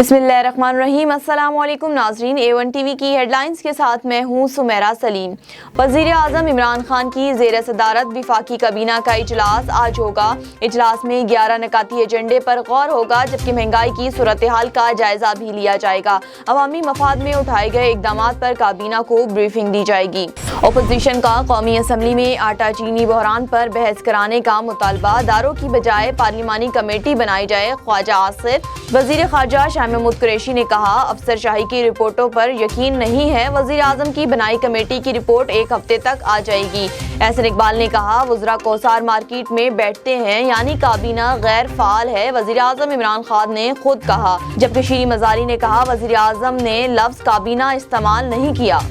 बिस्मिल्लाहिर्रहमानिर्रहीम। अस्सलाम वालेकुम नाज़रीन, A1 टीवी की हेडलाइंस के साथ मैं हूँ सुमेरा सलीम। वज़ीर आज़म इमरान खान की ज़ेर सदारत वफाकी काबीना का इजलास आज होगा। इजलास में 11 निकाती एजेंडे पर गौर होगा, जबकि महंगाई की सूरत हाल का जायज़ा भी लिया जाएगा। अवामी मफाद में उठाए गए इक़दामात पर काबीना को ब्रीफिंग दी जाएगी। अपोजिशन का कौमी असम्बली में आटा चीनी बहरान पर बहस कराने का मुतालबा, दारों की बजाय पार्लिमानी कमेटी बनाई जाए। ख्वाजा आसिफ। वज़ीर ख़ारजा शाह महमूद कुरैशी ने कहा, अफसरशाही की रिपोर्टों पर यकीन नहीं है। वज़ीर आज़म की बनाई कमेटी की रिपोर्ट एक हफ्ते तक आ जाएगी। एहसन इकबाल ने कहा, वज़रा कौसार मार्केट में बैठते हैं, यानी काबीना गैर फाल है। वज़ीर आज़म इमरान खान ने खुद कहा। जबकि शीरी मज़ारी ने कहा, वज़ीर आज़म ने लफ्ज़ काबीना इस्तेमाल नहीं किया।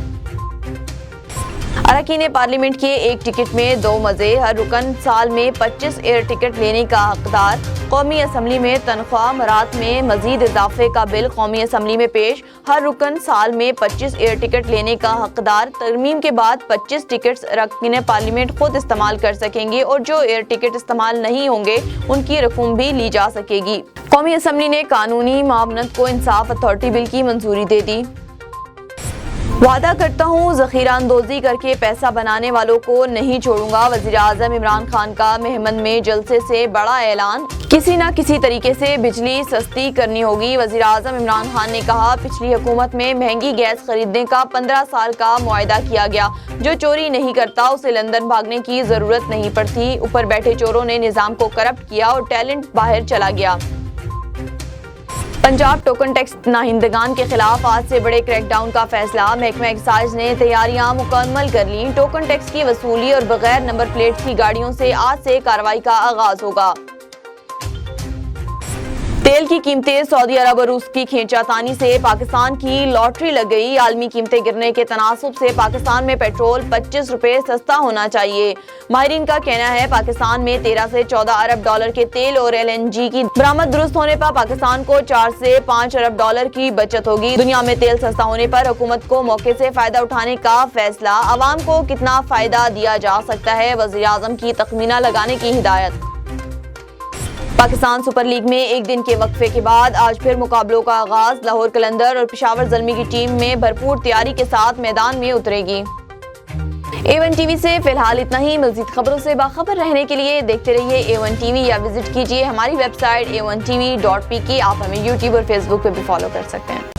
अरकान पार्लियामेंट के एक टिकट में 2 मज़े। हर रुकन साल में 25 एयर टिकट लेने का हकदार। कौमी असम्बली में तनख्वाह मरात में मजीद इजाफे का बिल कौमी असम्बली में पेश। हर रुकन साल में 25 एयर टिकट लेने का हकदार। तरमीम के बाद 25 टिकट्स अरकान पार्लियामेंट खुद इस्तेमाल कर सकेंगे और जो एयर टिकट इस्तेमाल नहीं होंगे उनकी रकम भी ली जा सकेगी। कौमी असम्बली ने कानूनी मामनत को इंसाफ अथॉरिटी बिल की मंजूरी दे दी। वादा करता हूँ, ज़ख़ीरा अंदोज़ी करके पैसा बनाने वालों को नहीं छोड़ूंगा। वज़ीर आज़म इमरान खान का मेहमन में जलसे से बड़ा ऐलान। किसी न किसी तरीके से बिजली सस्ती करनी होगी। वज़ीर आज़म इमरान खान ने कहा, पिछली हुकूमत में महंगी गैस खरीदने का 15 साल का मुआहदा किया गया। जो चोरी नहीं करता उसे लंदन भागने की ज़रूरत नहीं पड़ती। ऊपर बैठे चोरों ने निज़ाम को करप्ट किया और टैलेंट बाहर चला गया। पंजाब टोकन टैक्स नाहिंदगान के खिलाफ आज से बड़े क्रैकडाउन का फैसला। महकमा एक्साइज ने तैयारियां मुकम्मल कर ली। टोकन टैक्स की वसूली और बगैर नंबर प्लेट की गाड़ियों से आज से कार्रवाई का आगाज होगा। तेल की कीमतें सऊदी अरब और रूस की खींचातानी से पाकिस्तान की लॉटरी लग गई। आलमी कीमतें गिरने के तनासुब से पाकिस्तान में पेट्रोल 25 रुपए सस्ता होना चाहिए। माहिरीन का कहना है, पाकिस्तान में 13 से 14 अरब डॉलर के तेल और LNG की बरामद दुरुस्त होने पर पाकिस्तान को 4 से 5 अरब डॉलर की बचत होगी। दुनिया में तेल सस्ता होने पर हुकूमत को मौके से फायदा उठाने का फैसला। अवाम को कितना फायदा दिया जा सकता है, वज़ीर आज़म की तखमीना लगाने की हिदायत। पाकिस्तान सुपर लीग में एक दिन के वक्फे के बाद आज फिर मुकाबलों का आगाज। लाहौर कलंदर और पेशावर ज़ल्मी की टीम में भरपूर तैयारी के साथ मैदान में उतरेगी। A1 टीवी से फिलहाल इतना ही। मज़ीद खबरों से बाखबर रहने के लिए देखते रहिए A1 टीवी या विजिट कीजिए हमारी वेबसाइट a1tv.pk। आप हमें YouTube और Facebook पे भी फॉलो कर सकते हैं।